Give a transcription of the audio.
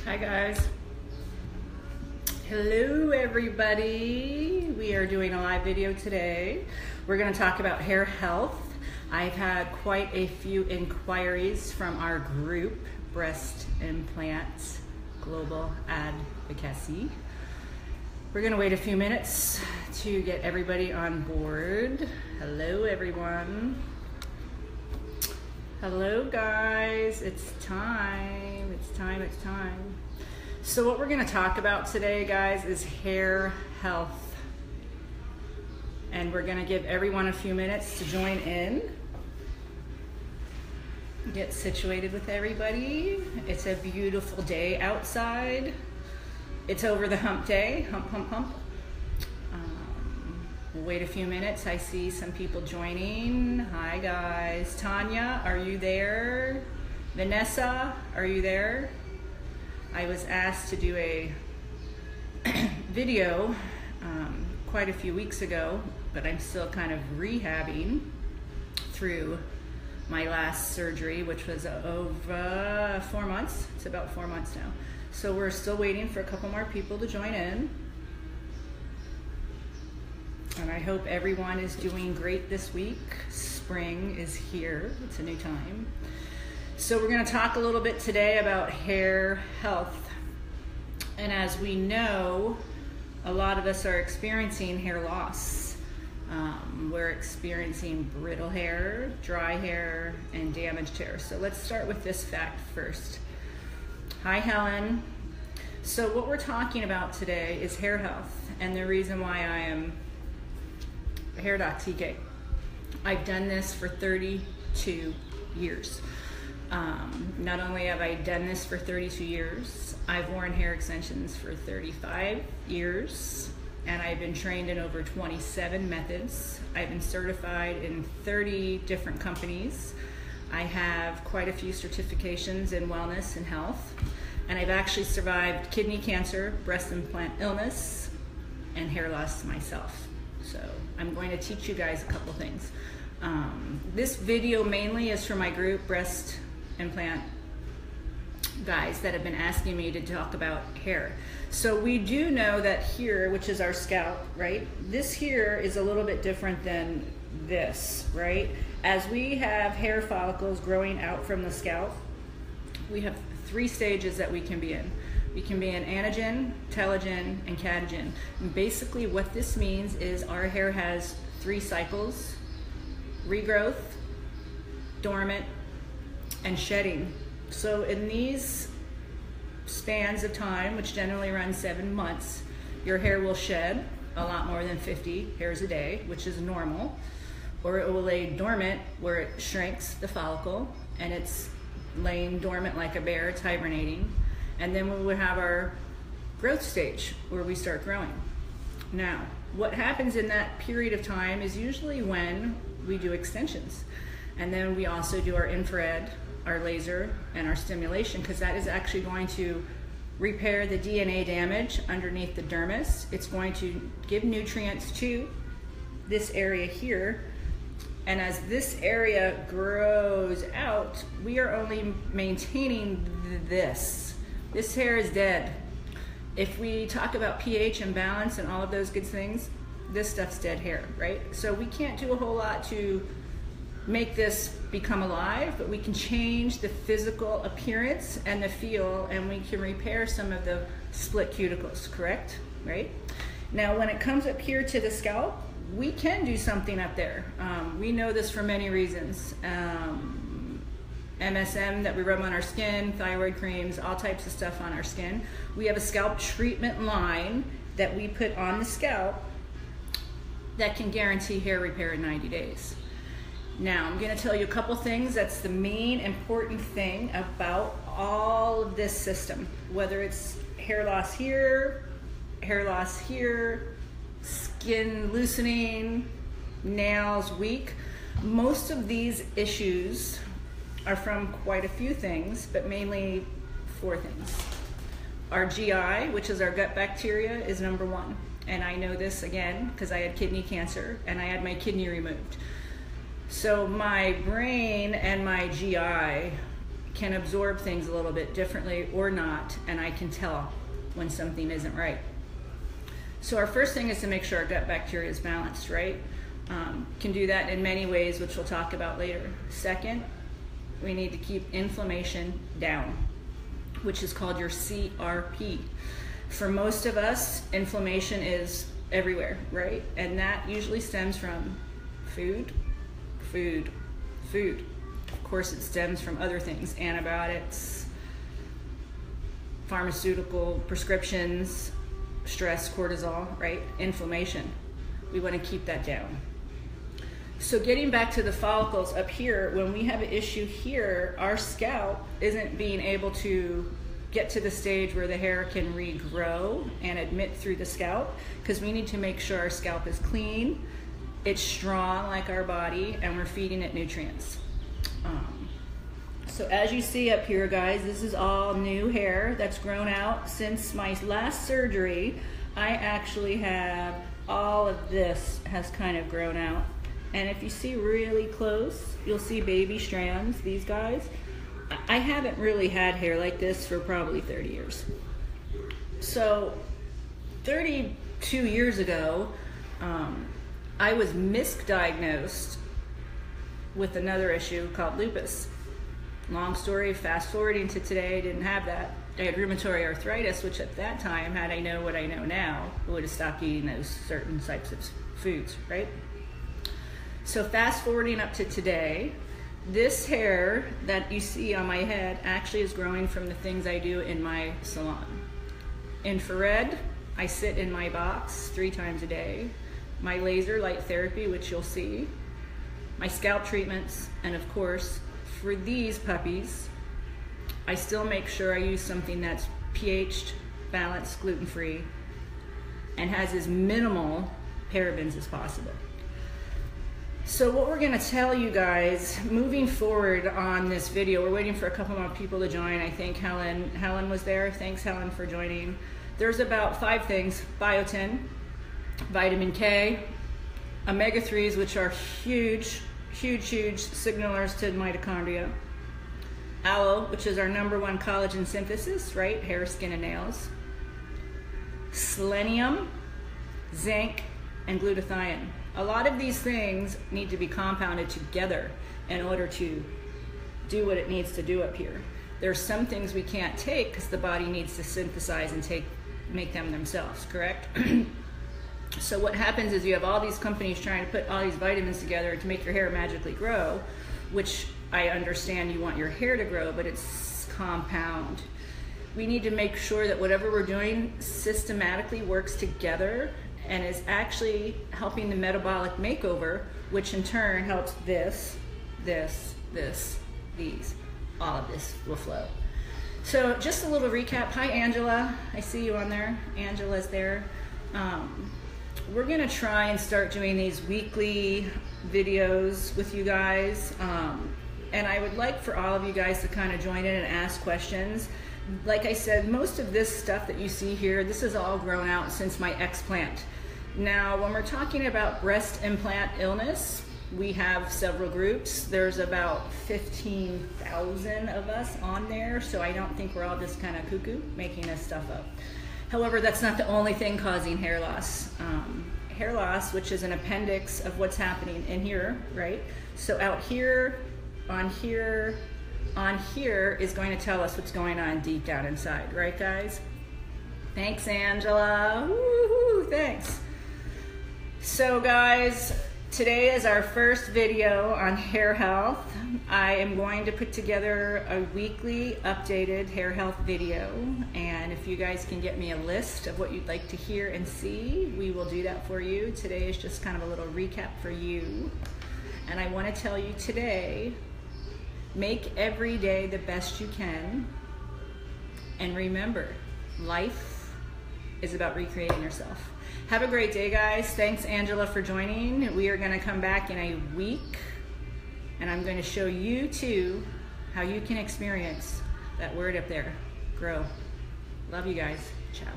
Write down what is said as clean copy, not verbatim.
Hi guys. Hello everybody. We are doing a live video today. We're going to talk about hair health. I've had quite a few inquiries from our group, Breast Implant Global Advocacy. We're going to wait a few minutes to get everybody on board. Hello everyone. Hello guys, it's time, it's time. So what we're gonna talk about today, guys, is hair health. And we're gonna give everyone a few minutes to join in. Get situated with everybody. It's a beautiful day outside. It's over the hump day, hump. We'll wait a few minutes. I see some people joining. Hi guys. Tanya, are you there? Vanessa, are you there? I was asked to do a video quite a few weeks ago, but I'm still kind of rehabbing through my last surgery, which was over 4 months. It's about 4 months now. So we're still waiting for a couple more people to join in. And I hope everyone is doing great this week. Spring is here. It's a new time. So we're going to talk a little bit today about hair health. And as we know, a lot of us are experiencing hair loss. We're experiencing brittle hair, dry hair, and damaged hair. So let's start with this fact first. Hi, Helen. So what we're talking about today is hair health, and the reason why I am HairDocTK. I've done this for 32 years. Not only have I done this for 32 years, I've worn hair extensions for 35 years, and I've been trained in over 27 methods. I've been certified in 30 different companies. I have quite a few certifications in wellness and health, and I've actually survived kidney cancer, breast implant illness, and hair loss myself. So I'm going to teach you guys a couple things. This video mainly is for my group, Breast Implant guys that have been asking me to talk about hair. So we do know that here, which is our scalp, right? This here is a little bit different than this, right? As we have hair follicles growing out from the scalp, we have 3 stages that we can be in. We can be in anagen, telogen, and catagen. And basically what this means is our hair has 3 cycles: regrowth, dormant, and shedding. So in these spans of time, which generally run 7 months, your hair will shed a lot more than 50 hairs a day, which is normal, or it will lay dormant where it shrinks the follicle and it's laying dormant like a bear, it's hibernating. And then we will have our growth stage where we start growing. Now, what happens in that period of time is usually when we do extensions. And then we also do our infrared, our laser, and our stimulation, because that is actually going to repair the DNA damage underneath the dermis. It's going to give nutrients to this area here. And as this area grows out, we are only maintaining this. This hair is dead. If we talk about pH and balance and all of those good things, this stuff's dead hair, right? So we can't do a whole lot to make this become alive, but we can change the physical appearance and the feel, and we can repair some of the split cuticles, correct? Right? Now, when it comes up here to the scalp, we can do something up there. We know this for many reasons. MSM that we rub on our skin, thyroid creams, all types of stuff on our skin. We have a scalp treatment line that we put on the scalp that can guarantee hair repair in 90 days. Now, I'm going to tell you a couple things. That's the main important thing about all of this system, whether it's hair loss here, skin loosening, nails weak. Most of these issues are from quite a few things, but mainly 4 things. Our GI, which is our gut bacteria, is number 1. And I know this again because I had kidney cancer and I had my kidney removed. So my brain and my GI can absorb things a little bit differently or not, and I can tell when something isn't right. So our first thing is to make sure our gut bacteria is balanced, right? Can do that in many ways, which we'll talk about later. Second, we need to keep inflammation down, which is called your CRP. For most of us, inflammation is everywhere, right? And that usually stems from food. Of course, it stems from other things, antibiotics, pharmaceutical prescriptions, stress, cortisol, right? Inflammation. We want to keep that down. So getting back to the follicles up here, when we have an issue here, our scalp isn't being able to get to the stage where the hair can regrow and admit through the scalp, because we need to make sure our scalp is clean, it's strong like our body, and we're feeding it nutrients. So as you see up here, guys, this is all new hair that's grown out since my last surgery. I actually have all of this has kind of grown out. And if you see really close, you'll see baby strands, these guys. I haven't really had hair like this for probably 30 years. So 32 years ago, I was misdiagnosed with another issue called lupus. Long story, fast forwarding to today, I didn't have that. I had rheumatoid arthritis, which at that time, had I known what I know now, I would have stopped eating those certain types of foods, right? So fast forwarding up to today, this hair that you see on my head actually is growing from the things I do in my salon. Infrared, I sit in my box 3 times a day. My laser light therapy, which you'll see. My scalp treatments, and of course, for these puppies, I still make sure I use something that's pH'd, balanced, gluten-free, and has as minimal parabens as possible. So what we're gonna tell you guys, moving forward on this video, we're waiting for a couple more people to join. I think Helen was there. Thanks, Helen, for joining. There's about 5 things: biotin, vitamin K, omega-3s, which are huge signalers to mitochondria, aloe, which is our #1 collagen synthesis, right? Hair, skin, and nails, selenium, zinc, and glutathione. A lot of these things need to be compounded together in order to do what it needs to do up here. There's some things we can't take because the body needs to synthesize and make them themselves, correct? So what happens is you have all these companies trying to put all these vitamins together to make your hair magically grow, which I understand you want your hair to grow, but it's compound. We need to make sure that whatever we're doing systematically works together and is actually helping the metabolic makeover, which in turn helps these. All of this will flow. So just a little recap. Hi, Angela. I see you on there. Angela's there. We're gonna try and start doing these weekly videos with you guys. And I would like for all of you guys to kind of join in and ask questions. Like I said, most of this stuff that you see here, this is all grown out since my explant. Now, when we're talking about breast implant illness, we have several groups. There's about 15,000 of us on there, so I don't think we're all just kind of cuckoo making this stuff up. However, that's not the only thing causing hair loss. Hair loss, which is an appendix of what's happening in here, right? So out here, on here is going to tell us what's going on deep down inside, right, guys? Thanks, Angela. Woo-hoo, thanks. So, guys, today is our first video on hair health. I am going to put together a weekly updated hair health video, and if you guys can get me a list of what you'd like to hear and see, we will do that for you. Today is just kind of a little recap for you, and I want to tell you today, make every day the best you can, and remember, life is about recreating yourself. Have a great day, guys. Thanks, Angela, for joining. We are going to come back in a week, and I'm going to show you too how you can experience that word up there, grow. Love you guys. Ciao.